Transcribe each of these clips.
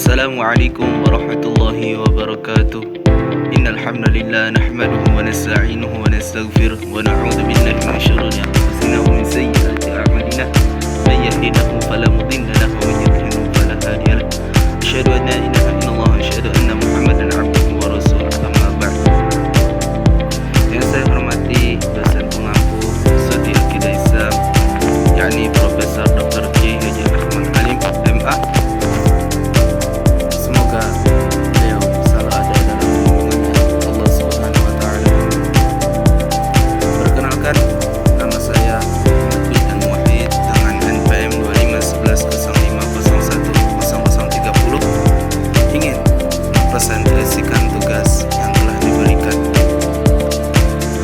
Assalamualaikum warahmatullahi wabarakatuh. Innal hamdalillah nahmaduhu wa nasta'inuhu wa nastaghfiruh wa na'udzu billahi min syururi anfusina wa min sayyiati a'malina. May yahdihillahu fala mudilla lahu wa may yudlil fala hadiya lahu. Asyhadu an la ilaha illallah wa asyhadu anna Muhammadan 'abduhu wa rasuluh. Amma ba'd. Yang saya hormati dosen pengampu Studi Akidah Islam, yakni Profesor Dr. Kiai Haji Ahmad Halim MA. Semoga beliau selalu ada dalam lindungannya Allah Subhanahu wa taala. Perkenalkan, nama saya Muhammad Wildan Muwahhid dengan NPM 251105010030. Ingin presentasikan tugas yang telah diberikan.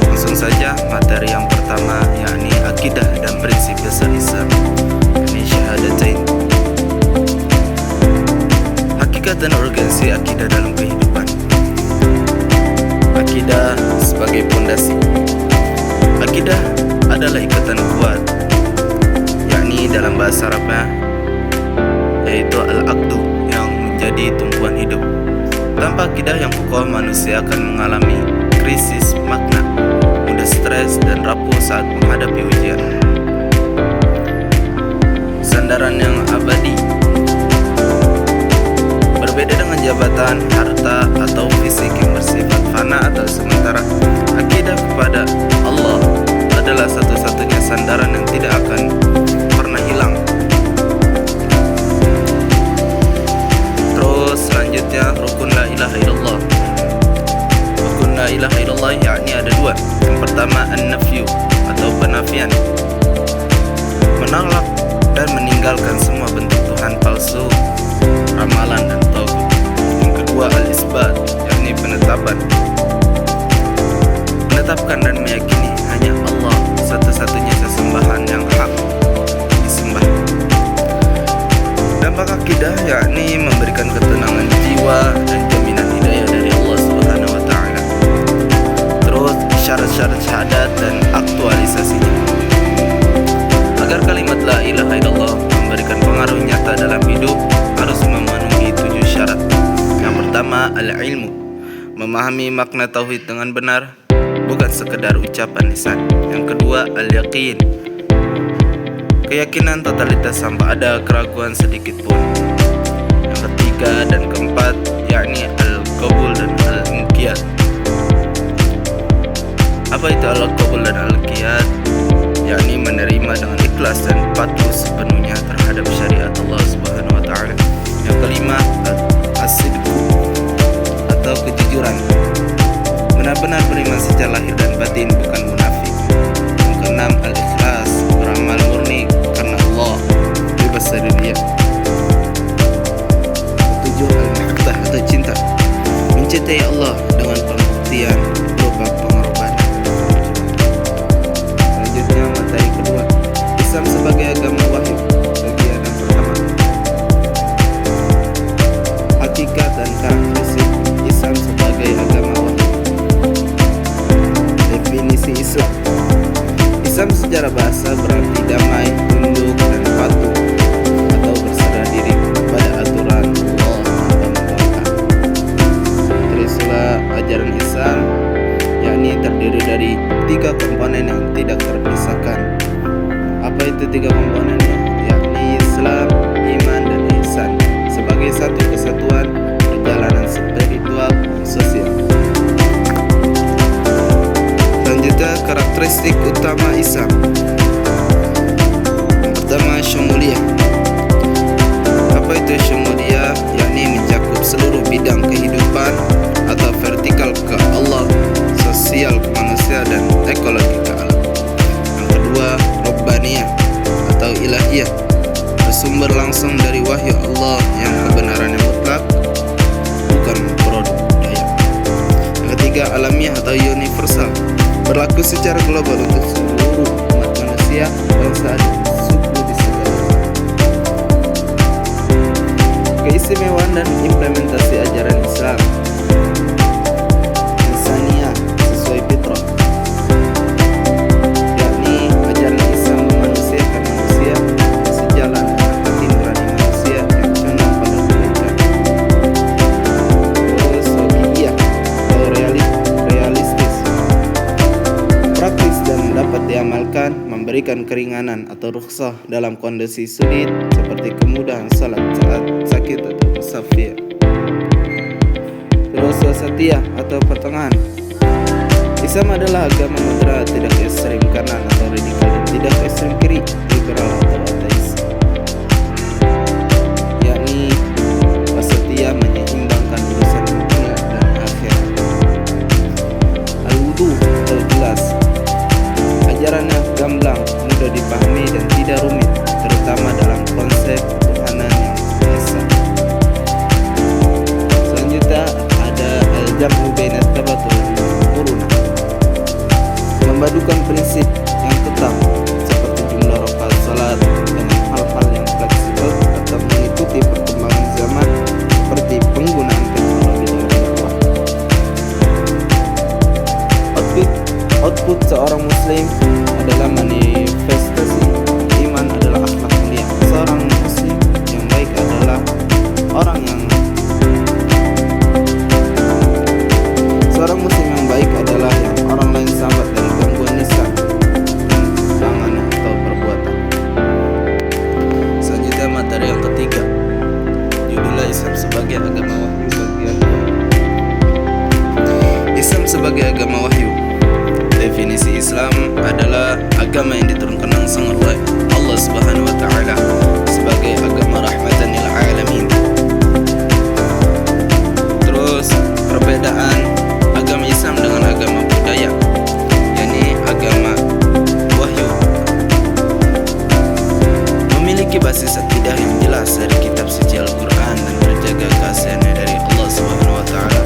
Langsung saja materi yang pertama, yakni akidah dan prinsip dasar Islam, yakni syahadatain. Hakikat dan urgensi akidah dalam kehidupan. Akidah sebagai pondasi. Akidah adalah ikatan kuat, yakni dalam bahasa Arabnya yaitu al-aqdu, yang menjadi tumpuan hidup. Tanpa akidah yang kokoh, manusia akan mengalami krisis makna, mudah stres dan rapuh saat menghadapi ujian. Sandaran yang abadi. Berbeda dengan jabatan, harta, atau fisik yang bersifat fana atau sementara, akidah kepada Allah adalah satu-satunya sandaran yang tidak akan pernah hilang. Terus selanjutnya, rukun la ilaha illallah. Rukun la ilaha illallah yakni ada dua. Yang pertama an-nafyu atau penafian, menolak dan meninggalkan semua bentuk Tuhan palsu, ramalan dan tauhid. Yang kedua al-isbat, yakni penetapan, menetapkan dan meyakini hanya Allah satu-satunya sesembahan yang hak disembah. Dampak akidah yakni memberikan ketenangan jiwa dan jaminan hidayah dari Allah Subhanahu wa taala. Terus syarat-syarat syahadat dan aktualisasinya. Agar kalimat la ilaha illallah memberikan pengaruh nyata dalam hidup, harus memenuhi 7 syarat. Yang pertama al-ilmu, memahami makna tauhid dengan benar, bukan sekedar ucapan lisan. Yang kedua al-yaqin, keyakinan totalitas tanpa ada keraguan sedikit pun. Yang ketiga dan keempat yakni al-qabul dan al-inqiyad. Apa itu al-qabul dan al-inqiyad? Yakni menerima dengan ikhlas dan patuh sepenuhnya terhadap syariat Allah Subhanahu wa taala. Yang kelima as-sidqu atau kejujuran, benar-benar beriman secara lahir dan batin, bukan munafik. Yang keenam al-ikhlas, beramal murni karena Allah, bebas dari riya. Ketujuh al-mahabbah atau cinta, mencintai Allah dengan pembuktian berupa pengorbanan. Selanjutnya materi kedua, Islam sebagai agama wahyu, bagian yang pertama. Hakikat dan karakteristik Islam sebagai agama wahyu. Definisi Islam. Islam secara bahasa berarti damai, tunduk dan patuh atau berserah diri pada aturan Allah tanpa membangkang. Terisulah ajaran Islam, yakni terdiri dari 3 komponen yang tidak terpisahkan. Apa itu 3 komponennya? Yakni Islam, iman, dan ihsan sebagai satu kesatuan perjalanan spiritual dan sosial. Selanjutnya karakteristik utama Islam. Yang pertama syumuliyah. Apa itu syumuliyah? Yakni mencakup seluruh bidang kehidupan atau vertikal ke Allah, sosial ke manusia, dan ekologi ke alam. Yang kedua rabbaniyah atau ilahiyah, bersumber langsung dari wahyu Allah yang kebenarannya mutlak, bukan produk budaya. Yang ketiga alamiah atau universal, berlaku secara global untuk seluruh umat manusia, bangsa dan suku di segala tempat. Keistimewaan dan implementasi ajaran Islam. Insaniyah sesuai fitrah, yakni ajaran Islam memanusiakan manusia sejalan dengan hati nurani manusia yang condong pada kebaikan. memberikan keringanan atau rukhsah dalam kondisi sulit seperti kemudahan salat saat sakit atau musafir. Filosofi setia atau pertengahan. Islam adalah agama moderat, tidak ekstrem kanan atau radikal, dan tidak ekstrem kiri, liberal atau ateis. Yakni setia menyeimbangkan urusan dunia dan akhirat. Al-wudu atau jelas. Ajarannya gamblang, mudah dipahami dan tidak rumit, terutama dalam konsep ketuhanan yang Maha Esa. Selanjutnya ada al-jam'u baina tabatul murunah. Memadukan prinsip yang tetap seperti jumlah rakaat salat dengan hal-hal yang fleksibel atau mengikuti perkembangan zaman seperti penggunaan teknologi dalam dakwah. Output seorang muslim adalah manifestasi iman adalah akhlak mulia. Seorang muslim yang baik adalah orang yang orang lain sahabat dan gangguan lisan, tangan atau perbuatan. Selanjutnya materi yang ketiga, judulnya Islam sebagai agama wahyu bagian 2. Islam sebagai agama wahyu. Definisi Islam adalah agama yang diturunkan langsung oleh Allah Subhanahu wa taala sebagai agama rahmatan lil alamin. Terus perbedaan agama Islam dengan agama budaya, yakni agama wahyu, memiliki basis akidah yang jelas dari kitab suci Al-Quran dan terjaga keasliannya dari Allah Subhanahu wa taala.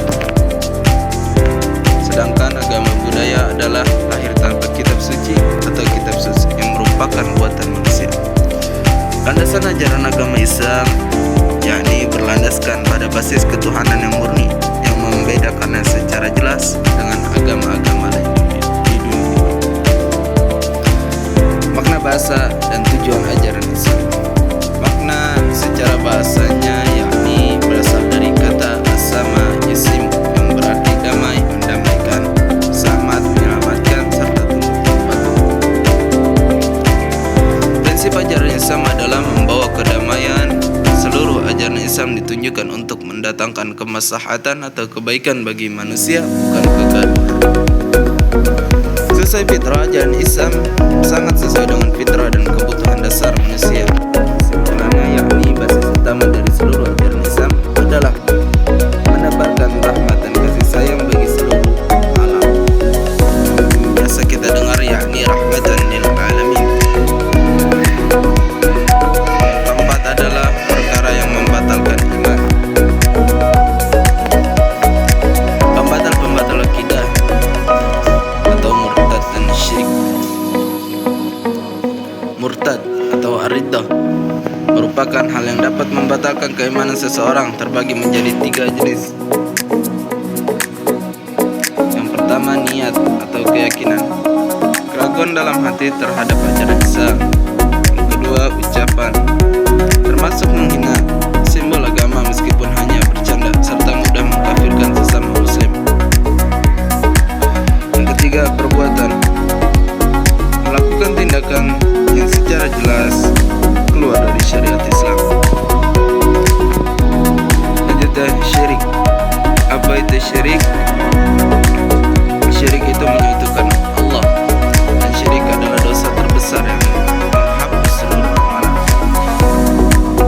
Sedangkan agama budaya adalah lahir tanpa kitab suci atau kitab suci yang merupakan buatan manusia. Landasan ajaran agama Islam yakni berlandaskan pada basis ketuhanan yang murni yang membedakannya secara jelas dengan agama-agama lain di dunia. Makna bahasa dan tujuan ajaran Islam. Makna secara bahasanya yakni berasal dari kata as-sama jisim yang berarti damai, mendamaikan, selamat, menyelamatkan, serta tunduk patuh. Prinsip ajaran Islam adalah membawa kedamaian. Seluruh ajaran Islam ditunjukkan untuk mendatangkan kemaslahatan atau kebaikan bagi manusia, bukan kegaduhan. Sesuai fitrah, ajaran Islam sangat sesuai dengan fitrah dan kebutuhan dasar manusia. Kesimpulannya yakni basis utama dari seluruh ajaran Islam adalah menebarkan rahmat dan kasih sayang bagi seluruh alam. Biasa kita dengar yakni rahmatan lil alamin. Keempat adalah perkara yang membatalkan iman. Pembatal akidah atau murtad dan syirik. Murtad atau ar-riddah merupakan hal yang dapat membatalkan keimanan seseorang, terbagi menjadi 3 jenis. Yang pertama, niat atau keyakinan, keraguan dalam hati terhadap ajaran Islam. Yang kedua, ucapan, termasuk menghina simbol agama meskipun hanya bercanda serta mudah mengkafirkan sesama muslim. Yang ketiga, perbuatan, melakukan tindakan yang secara jelas keluar dari syariat Islam. Lanjutnya, syirik. Apa itu syirik? Syirik itu menyekutukan Allah, dan syirik adalah dosa terbesar yang menghapus seluruh amalan.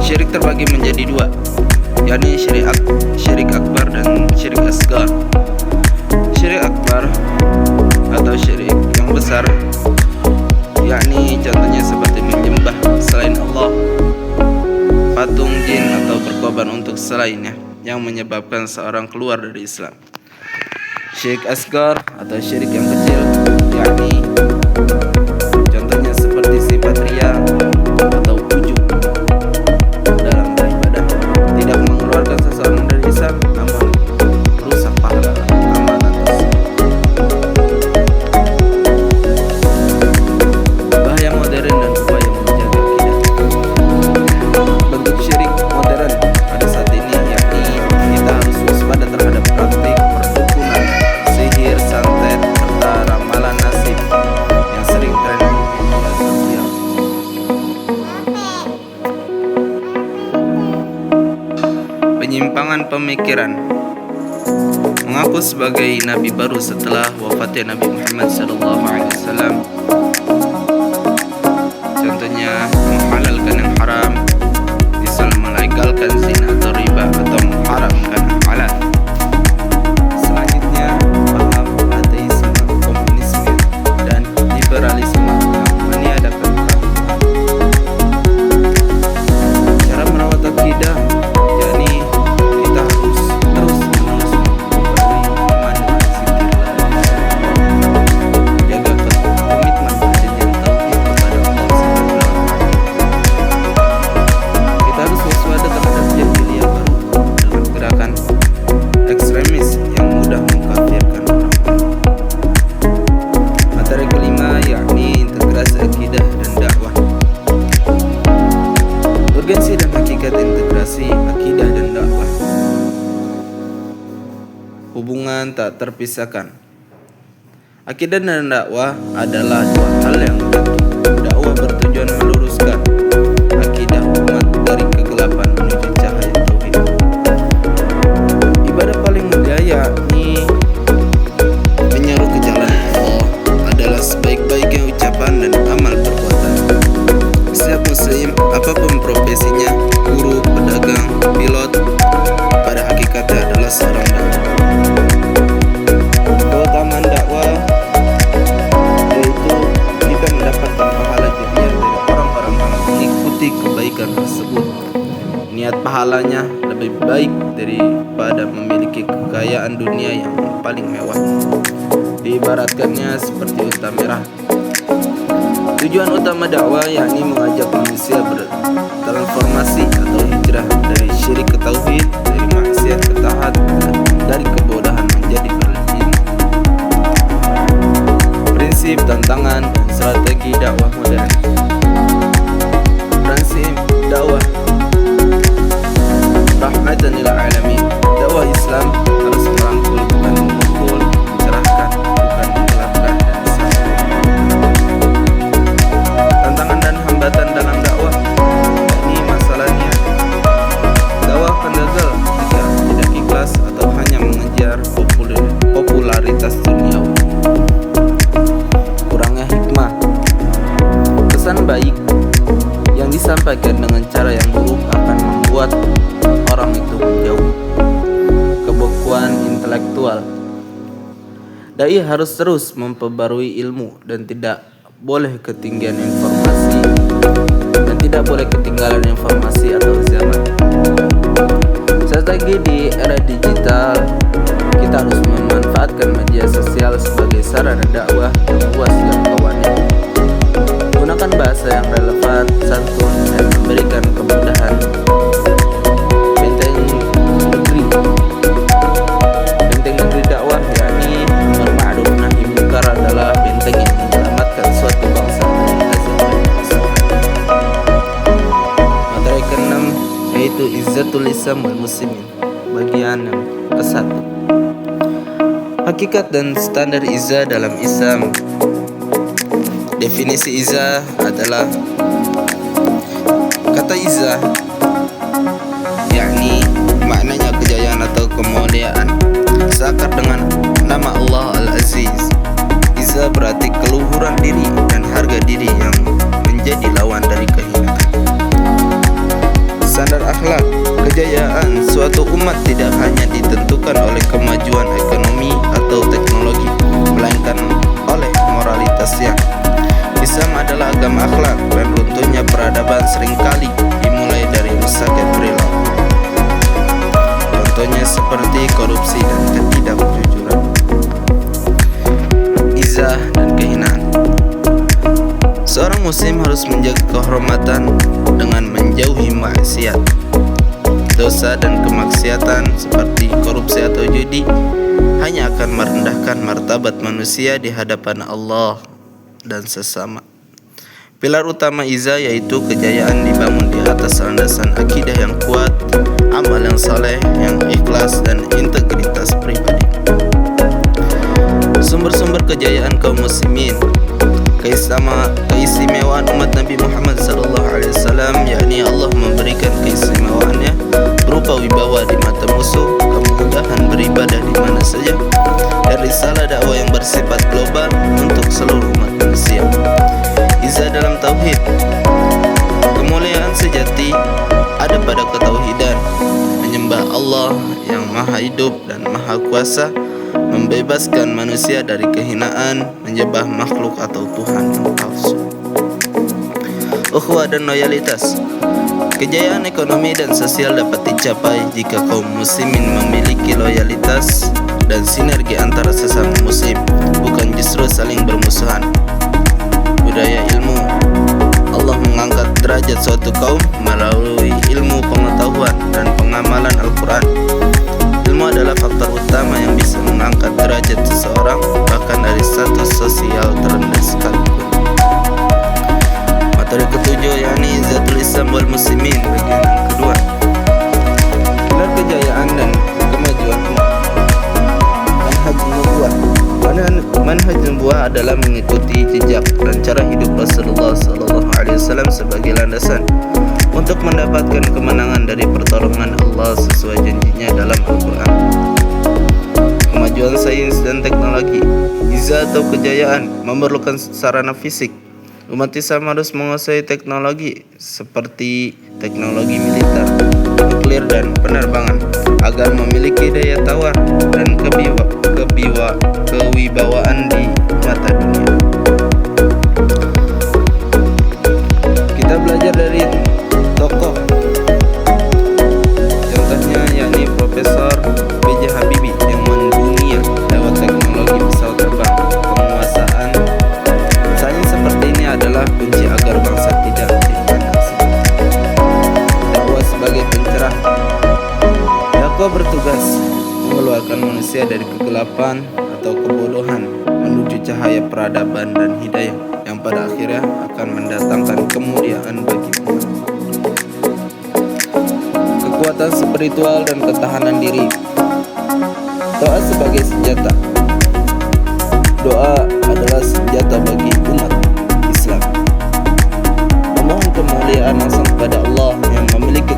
Syirik terbagi menjadi 2, yakni syirik akbar dan syirik asgar. Syirik akbar atau syirik yang besar yakni contohnya seperti menyembah selain Allah, patung, jin atau berkorban untuk selainnya yang menyebabkan seorang keluar dari Islam. Syirik asgar atau syirik yang kecil yakni contohnya seperti sifat riya atau ujub dalam beribadah, tidak mengeluarkan seseorang dari Islam namun merusak pahala amalan tersebut. Bahaya modern dan upaya menjaga akidah. Bentuk syirik modern pada saat ini yakni kita harus waspada terhadap praktik perdukunan, sihir, santet, serta ramalan nasib yang sering tren di media penyimpangan pemikiran, mengaku sebagai nabi baru setelah wafatnya Nabi Muhammad SAW. Contohnya menghalalkan yang haram, misal melegalkan zina atau riba, atau mengharamkan yang halal. Selanjutnya paham ateisme, komunisme, dan liberalisme yang meniadakan Tuhan. Cara merawat akidah, yakni kita harus terus-menerus memperbarui iman dengan zikir, jaga komitmen perjanjian tauhid kepada Allah SWT. Kita harus waspada terhadap jahiliyah baru dengan gerakan ekstremis yang mudah mengkafirkan orang. Materi kelima yakni integrasi akidah dan dakwah. Urgensi dan hakikat integrasi akidah dan dakwah. Hubungan tak terpisahkan. Akidah dan dakwah adalah dua hal yang menyatu. Dakwah bertujuan meluruskan akidah umat dari kegelapan menuju cahaya tauhid. Ibadah paling mulia yakni menyeru ke jalan Allah adalah sebaik-baiknya ucapan dan amal perbuatan. Setiap muslim, apapun profesinya, guru, pedagang, pilot, pada hakikatnya adalah seorang dakwah. Keutamaan dakwah yaitu kita mendapatkan pahala jariah dari orang-orang yang mengikuti kebaikan tersebut. Niat pahalanya lebih baik daripada memiliki kekayaan dunia yang paling mewah. Diibaratkannya seperti unta merah. Tujuan utama dakwah yakni mengajak manusia bertransformasi atau hijrah dari syirik ke tauhid, dari maksiat ke taat, dari kebodohan menjadi berilmu. Prinsip, tantangan, dan strategi dakwah modern. Prinsip dakwah rahmatan lil alamin. Dakwah Islam harus merangkul, bukan memukul, mencerahkan, bukan menggelapkan, dan disatukan. Tantangan dan hambatan dalam dakwah, yakni masalahnya dakwah akan gagal jika tidak ikhlas atau hanya mengejar popularitas duniawi. Kurangnya hikmah. Pesan baik yang disampaikan dengan cara yang buruk akan membuat orang itu menjauh. Kebekuan intelektual. Dai harus terus memperbarui ilmu dan tidak boleh ketinggian informasi dan tidak boleh ketinggalan informasi atau zaman. Strategi di era digital, kita harus memanfaatkan media sosial sebagai sarana dakwah yang luas jangkauannya. Gunakan bahasa yang relevan, santun, dan memberikan kemudahan. Benteng negeri dakwah yakni amar ma'ruf nahi munkar adalah benteng yang menyelamatkan suatu bangsa dari azab dan kesusahan. Materi ke-6 yaitu izzatul Islam wal muslimin. Bagian yang ke-1. Hakikat dan standar izzah dalam Islam. Definisi izzah adalah kata izzah yakni maknanya kejayaan atau kemuliaan, seakar dengan nama Allah Al-Aziz. Izzah berarti keluhuran diri dan harga diri yang menjadi lawan dari kehinaan. Standar akhlak. Kejayaan suatu umat tidak hanya ditentukan oleh kemajuan ekonomi atau teknologi, melainkan oleh moralitasnya. Islam adalah agama akhlak, dan runtuhnya peradaban seringkali dimulai dari rusaknya perilaku. Contohnya seperti korupsi dan ketidakjujuran. Izzah dan kehinaan. Seorang muslim harus menjaga kehormatan dengan menjauhi maksiat. Dosa dan kemaksiatan seperti korupsi atau judi hanya akan merendahkan martabat manusia di hadapan Allah dan sesama. Pilar utama izzah yaitu kejayaan dibangun di atas landasan akidah yang kuat, amal yang saleh, yang ikhlas, dan integritas pribadi. Sumber-sumber kejayaan kaum muslimin. Keistimewaan umat Nabi Muhammad SAW, yakni Allah memberikan keistimewaannya berupa wibawa di Maha Hidup dan Maha Kuasa, membebaskan manusia dari kehinaan menyembah makhluk atau Tuhan yang palsu. Ukhuwah dan loyalitas. Kejayaan ekonomi dan sosial dapat dicapai jika kaum muslimin memiliki loyalitas dan sinergi antara sesama muslim, bukan justru saling bermusuhan. Budaya ilmu. Allah mengangkat derajat suatu kaum melalui ilmu pengetahuan dan pengamalan Al-Quran. Ilmu adalah faktor utama yang bisa mengangkat derajat seseorang bahkan dari status sosial terendah sekalipun. Materi ketujuh, yakni Izzatul Islam wal Muslimin, bagian yang kedua. Pilar kejayaan dan kemajuan umat. Manhaj nubuwah. Manhaj nubuwah adalah mengikuti jejak dan cara hidup Rasulullah SAW sebagai landasan untuk mendapatkan kemenangan dari pertolongan Allah sesuai janjinya dalam Al-Quran. Kemajuan sains dan teknologi. Izzah atau kejayaan memerlukan sarana fisik. Umat Islam harus menguasai teknologi seperti teknologi militer, nuklir dan penerbangan agar memiliki daya tawar dan kewibawaan di mata dunia. Kita belajar dari tokoh, contohnya yakni Profesor B.J. Habibie yang mendunia lewat teknologi pesawat terbang. Penguasaan sains seperti ini adalah kunci agar bangsa tidak dipandang sebelah. Dakwah sebagai pencerah. Dakwah bertugas mengeluarkan manusia dari kegelapan atau kebodohan menuju cahaya peradaban dan hidayah yang pada akhirnya akan mendatangkan kemuliaan bagi umat. Kekuatan spiritual dan ketahanan diri. Doa sebagai senjata. Doa adalah senjata bagi umat Islam. Memohon kemuliaan langsung kepada Allah yang memiliki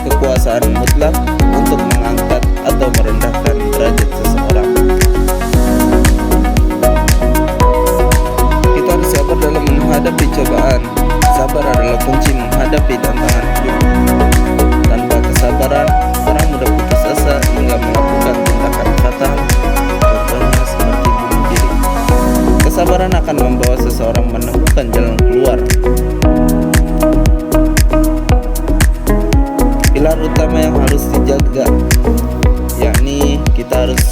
kekuasaan mutlak untuk mengangkat atau merendahkan derajat seseorang. Kita harus sabar dalam menghadapi cobaan. Sabar adalah kunci menghadapi tantangan hidup. Tanpa kesabaran, orang mudah putus asa hingga melakukan tindakan fatal, contohnya seperti bunuh diri. Kesabaran akan membawa seseorang menemukan jalan keluar. Pilar utama yang harus dijaga, yakni kita harus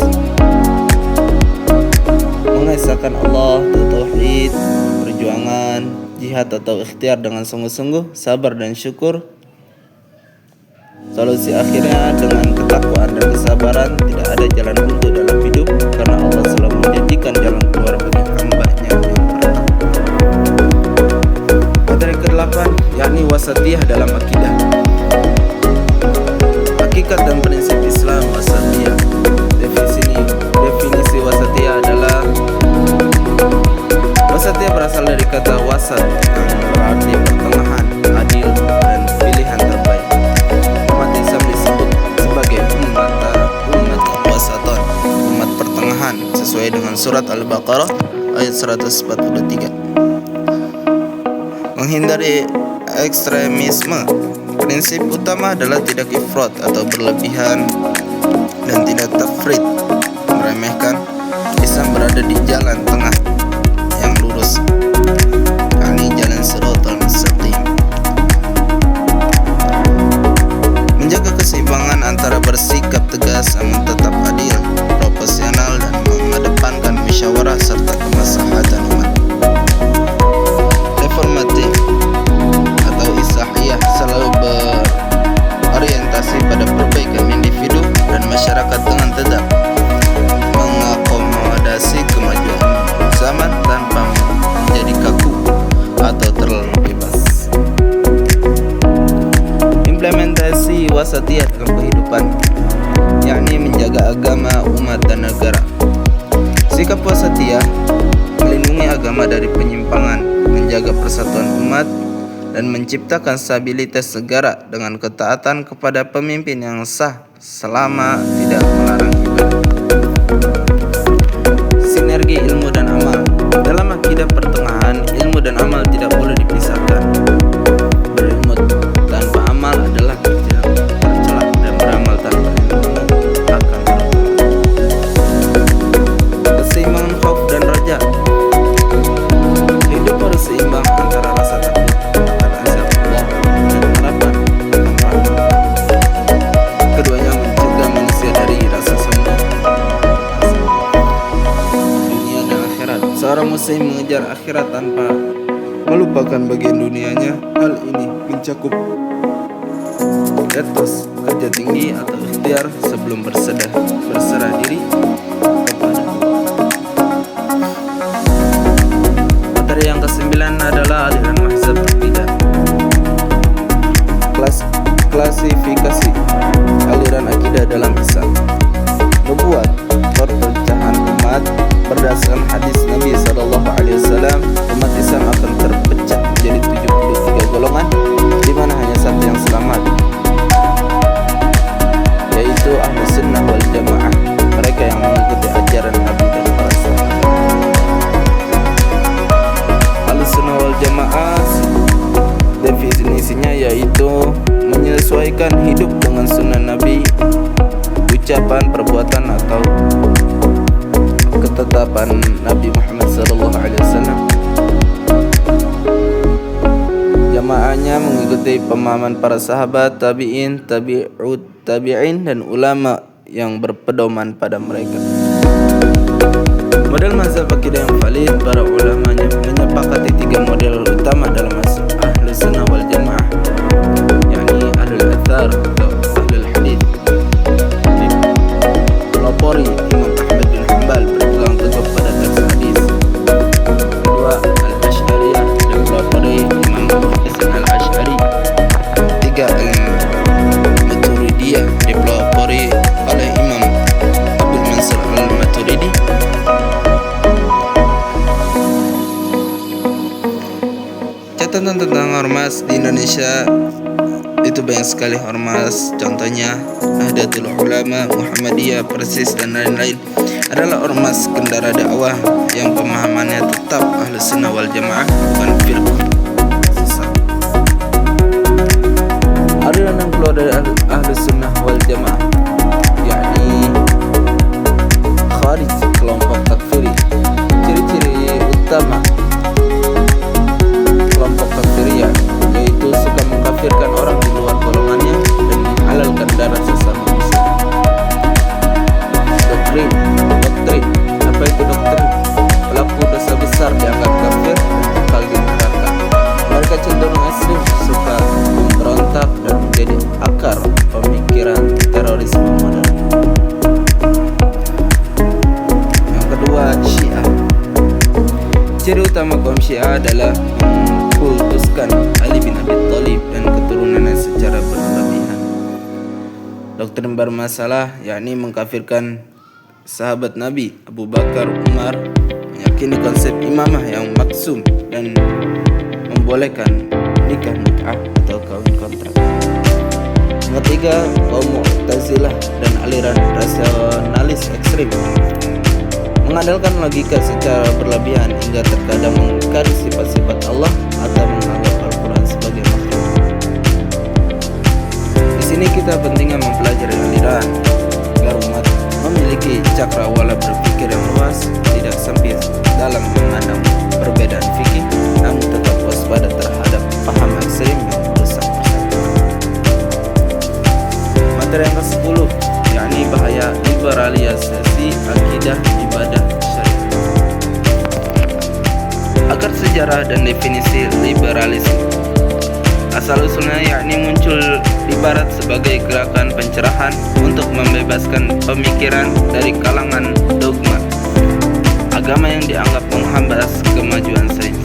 mengesahkan Allah, tauhid, perjuangan, jihad atau ikhtiar dengan sungguh-sungguh, sabar dan syukur. Solusi akhirnya dengan ketakwaan dan kesabaran. Tidak ada jalan buntu dalam hidup karena Allah selalu menjadikan jalan keluar bagi hamba-Nya yang bertakwa. Materi ke-8, yakni wasatiyah dalam akidah. Hakikat dan prinsip Islam wasatiyah. Definisi wasatiyah adalah wasatiyah berasal dari kata wasat yang berarti pertengahan, adil dan pilihan terbaik. Umat Islam disebut sebagai umat wasaton, umat pertengahan, sesuai dengan surat Al-Baqarah ayat 143. Menghindari ekstremisme. Prinsip utama adalah tidak ifrat atau berlebihan dan tidak tafrit, meremehkan. Islam berada di jalan tengah yang lurus, yakni jalan siratal mustaqim. Menjaga keseimbangan antara bersikap tegas namun tetap adil, proporsional dan mengedepankan musyawarah serta kemaslahatan umat. Reformatif atau islahiyah selalu berorientasi pada perbaikan individu dan masyarakat dengan tetap mengakomodasi kemajuan zaman tanpa menjadi kaku atau terlalu bebas. Implementasi wasatiyah dalam kehidupan, yakni menjaga agama, umat dan negara. Sikap wasatiyah melindungi agama dari penyimpangan, menjaga persatuan umat dan menciptakan stabilitas negara dengan ketaatan kepada pemimpin yang sah selama tidak melarang ibadah. Sinergi ilmu dan amal. Dalam akidah pertengahan, ilmu dan amal tidak boleh dipisahkan. Berilmu tanpa amal adalah tercela, dan beramal tanpa ilmu Muslim mengejar akhirat tanpa melupakan bagian dunianya. Hal ini mencakup etos kerja tinggi atau ikhtiar sebelum berserah diri kepada Allah. Materi yang ke-9 adalah aliran mazhab akidah. Klasifikasi aliran akidah dalam Islam. Membuat perpecahan umat berdasarkan hadis Nabi SAW, umat Islam akan terpecah menjadi 73 golongan, di mana hanya satu yang selamat, yaitu Ahlu Sunnah wal Jamaah, mereka yang mengikuti ajaran Nabi dan para sahabat. Ahlu Sunnah wal Jamaah definisinya yaitu menyesuaikan hidup dengan sunnah Nabi, ucapan, perbuatan atau ketetapan Nabi Muhammad SAW. Jamaahnya mengikuti pemahaman para sahabat, tabi'in, tabi'in dan ulama yang berpedoman pada mereka. Model mazhab akidah yang valid, para ulamanya menyepakati 3 model utama dalam mazhab Ahlus Sunnah wal Jamaah, yakni Ahlul Athar atau Ahlul Hadith. Pelopori Imam Ahmad bin Hanbal berpegang teguh pada teks hadis. Kedua, Al-Asy'ariyah dan pelopori Imam Hasan Al-Asy'ari. Tiga, Al-Maturidiyah dipelopori oleh Imam Abdul Mansur Al-Maturidi. Catatan tentang ormas di Indonesia itu banyak sekali ormas, contohnya Nahdlatul Ulama, Muhammadiyah, Persis dan lain-lain adalah ormas kendara dakwah yang pemahamannya tetap Ahlus Sunnah wal Jamaah, bukan firqah sesat. Aliran yang keluar dari Ahlus Sunnah wal Jamaah yakni Kharij, kelompok takfiri. Ciri-ciri utama kelompok takfiriyah yaitu suka mengkafirkan orang di luar golongannya dan menghalalkan darah sesama muslim. Doktrin. Apa itu doktrin? Pelaku dosa besar dianggap kafir dan kekal di neraka. Mereka cenderung ekstrim, suka memberontak dan menjadi akar pemikiran terorisme modern. Yang kedua, Syiah. Ciri utama kaum Syiah adalah mengkultuskan Ali bin Abi Thalib dan keturunannya secara berlebihan. Doktrin bermasalah yakni mengkafirkan sahabat Nabi Abu Bakar, Umar, meyakini konsep imamah yang maksum dan membolehkan nikah mut'ah atau kawin kontrak. Yang ketiga, kaum Mu'tazilah dan aliran rasionalis ekstrim, mengandalkan logika secara berlebihan hingga terkadang mengingkari sifat-sifat Allah atau menganggap Al-Quran sebagai makhluk. Di sini kita pentingnya mempelajari aliran agar umat memiliki cakrawala berpikir yang luas, tidak sempit dalam memandang perbedaan fikih, namun tetap waspada terhadap paham ekstrim yang merusak persatuan. Materi yang ke-10 yakni bahaya liberalisasi akidah ibadah syariah. Agar sejarah dan definisi liberalisme. Asal-usulnya yakni muncul di barat sebagai gerakan pencerahan untuk membebaskan pemikiran dari kalangan dogma agama yang dianggap menghambat kemajuan sains.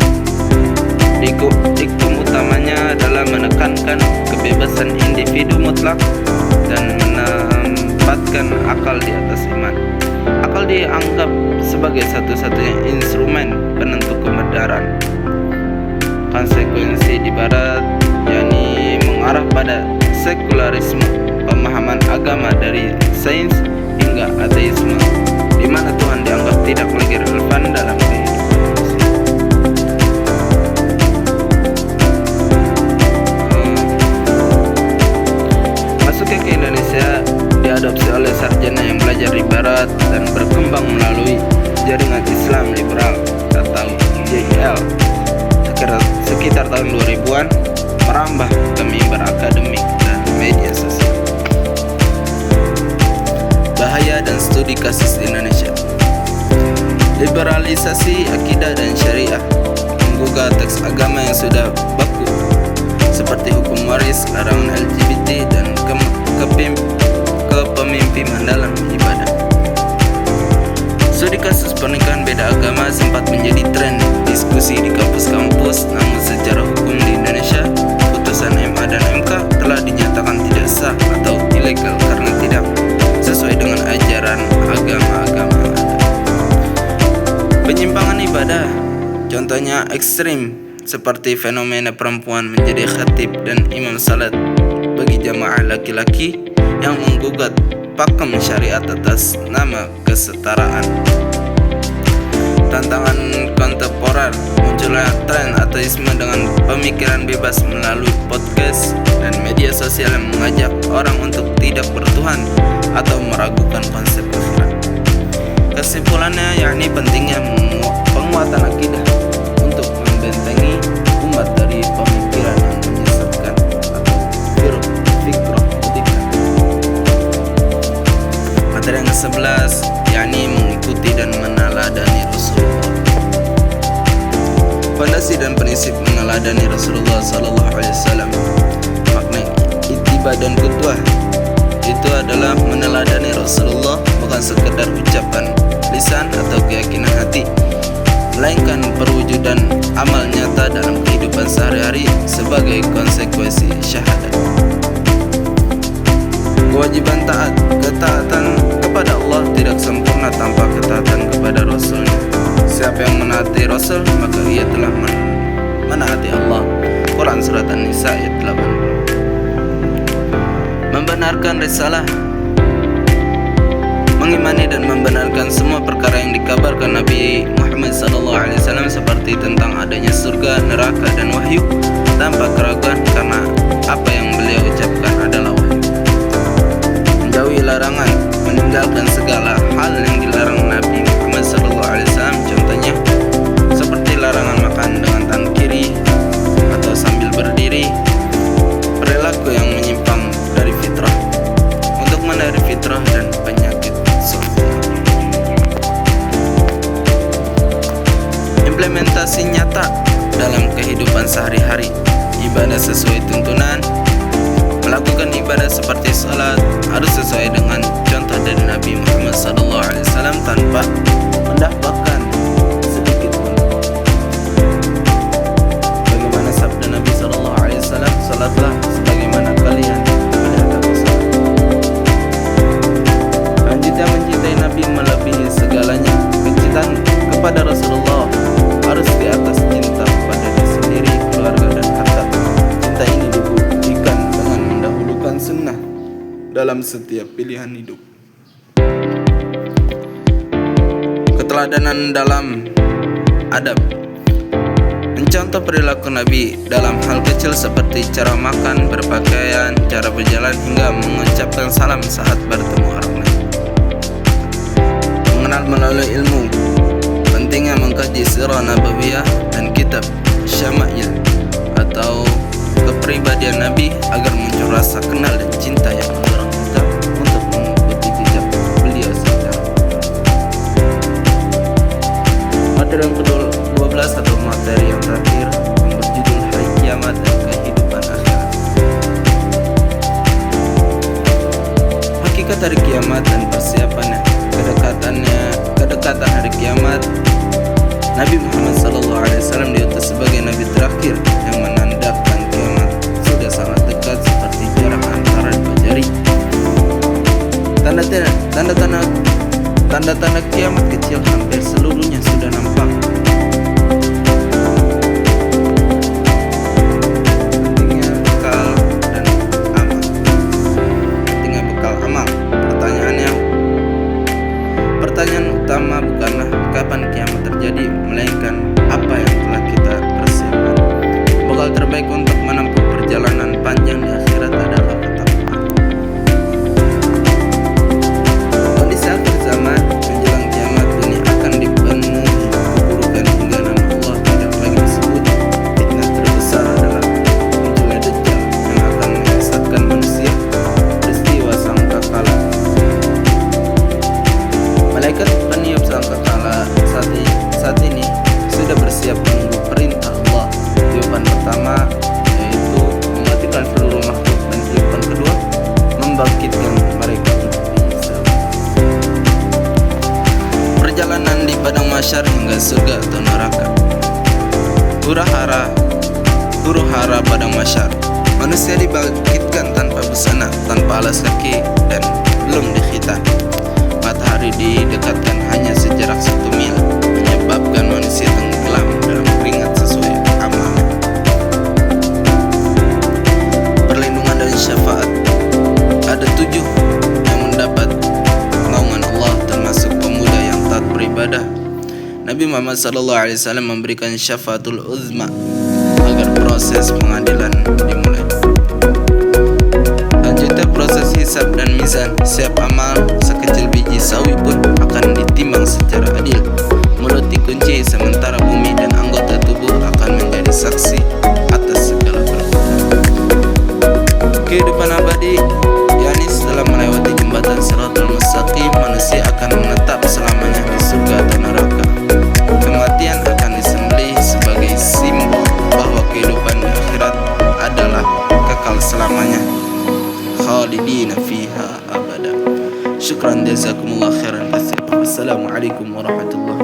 Diktum utamanya adalah menekankan kebebasan individu mutlak dan menempatkan akal di atas iman. Akal dianggap sebagai satu-satunya instrumen penentu kebenaran. Konsekuensi di barat yakni mengarah pada sekularisme, pemahaman agama dari sains hingga ateisme, di mana Tuhan dianggap tidak lagi relevan dalam kehidupan manusia. Masuknya ke Indonesia diadopsi oleh sarjana yang belajar di barat dan berkembang melalui jaringan Islam liberal atau JIL sekitar tahun 2000-an, merambah ke mimbar akademik dan media sosial. Bahaya dan studi kasus di Indonesia. liberalisasi akidah dan syariah, menggugah teks agama yang sudah baku seperti hukum waris, larangan LGBT, dan kepemimpinan dalam ibadah. Studi kasus pernikahan beda agama sempat menjadi tren diskusi di kampus-kampus, namun secara hukum di Indonesia, putusan MA dan MK telah dinyatakan tidak sah atau ilegal karena tidak sesuai dengan ajaran agama-agama yang ada. Penyimpangan ibadah, contohnya ekstrim, seperti fenomena perempuan menjadi khatib dan imam salat bagi jamaah laki-laki yang menggugat pakem syariat atas nama kesetaraan. Tantangan kontemporer, munculnya tren ateisme dengan pemikiran bebas melalui podcast dan media sosial yang mengajak orang untuk tidak bertuhan atau meragukan konsep akhirat. Kesimpulannya yakni pentingnya penguatan akidah untuk membentengi umat dari pemikiran yang menyesatkan atau fikroh budikan. Materi yang ke-11 yakni mengikuti dan meneladani Rasulullah. Fondasi dan prinsip meneladani Rasulullah SAW. Makna ittiba dan qudwah itu adalah meneladani Rasulullah bukan sekedar ucapan lisan atau keyakinan hati, melainkan perwujudan amal nyata dalam kehidupan sehari-hari sebagai konsekuensi syahadat. Kewajiban taat, ketaatan kepada Allah tidak sempurna tanpa ketaatan kepada Rasulnya. Siapa yang menaati Rasul, maka ia telah menaati Allah. Quran Surat An-Nisa ayat 80. Membenarkan risalah, mengimani dan membenarkan semua perkara yang dikabarkan Nabi Muhammad SAW seperti tentang adanya surga, neraka, dan wahyu tanpa keraguan karena apa yang beliau ucapkan adalah wahyu. Menjauhi larangan, meninggalkan segala hal yang dilarang Nabi Muhammad SAW, contohnya seperti larangan makan dengan tangan kiri atau sambil berdiri, perilaku yang menyimpang dari fitrah, untuk menghindari fitrah dan penyakit sosial. Implementasi nyata dalam kehidupan sehari-hari, ibadah sesuai tuntunan, melakukan ibadah seperti salat harus sesuai dengan contoh dari Nabi Muhammad SAW tanpa mendapatkan sedikit pun. Bagaimana sabda Nabi SAW, salatlah sebagaimana kalian melihat aku salat. Lanjutnya mencintai Nabi melebihi segalanya. Kecintaan kepada Rasulullah harus di atas cinta kepada diri sendiri, keluarga, dan harta. Cinta ini dibuktikan dengan mendahulukan sunnah dalam setiap pilihan hidup. Keteladanan dalam adab, mencontoh perilaku Nabi dalam hal kecil seperti cara makan, berpakaian, cara berjalan, hingga mengucapkan salam saat bertemu orang lain. Mengenal melalui ilmu, pentingnya mengkaji sirah nabawiyah dan kitab syama'il atau kepribadian Nabi agar muncul rasa kenal dan cinta yang mendorong kita untuk mengikuti jejak beliau secara. Materi yang ke-12 atau materi yang terakhir yang berjudul Hari Kiamat dan Kehidupan Akhirat. Hakikat hari kiamat dan persiapannya, kedekatan hari kiamat. Nabi Muhammad SAW diutus sebagai Nabi terakhir yang menandakan kiamat sudah sangat dekat seperti jarak antara dua jari. Tanda-tanda kiamat kecil hampir seluruhnya sudah nampak. Pentingnya bekal dan amal. Pentingnya bekal amal. Pertanyaan utama bukanlah kapan kiamat terjadi, melainkan apa yang telah kita persiapkan. Bekal terbaik untuk menempuh perjalanan panjang di akhirat adalah ketakwaan. Kondisi akhir zaman menjelang kiamat ini akan dipenuhi masyar hingga surga atau neraka. Huru hara padang masyar. Manusia dibangkitkan tanpa busana, tanpa alas kaki, dan belum dikhitan. Matahari didekatkan hanya sejarak 1 mil, menyebabkan manusia tenggelam dalam keringat sesuai amalnya. Perlindungan dan syafaat. Ada 7 yang mendapat naungan Allah, termasuk pemuda yang taat beribadah. Nabi Muhammad SAW memberikan syafaatul uzma agar proses pengadilan dimulai. Selanjutnya proses hisab dan mizan. Setiap amal sekecil biji sawi pun akan ditimbang secara adil. Mulut dikunci sementara bumi dan anggota tubuh akan menjadi saksi atas segala perbuatan. Kehidupan abadi, yakni setelah melewati jembatan Shiratal Mustaqim, manusia akan menetap selamanya di surga atau neraka. Kematian akan disembelih sebagai simbol bahwa kehidupan di akhirat adalah kekal selamanya, khalidina fiha abada. Syukran jazakumullah khairan katsira. Wassalamualaikum warahmatullahi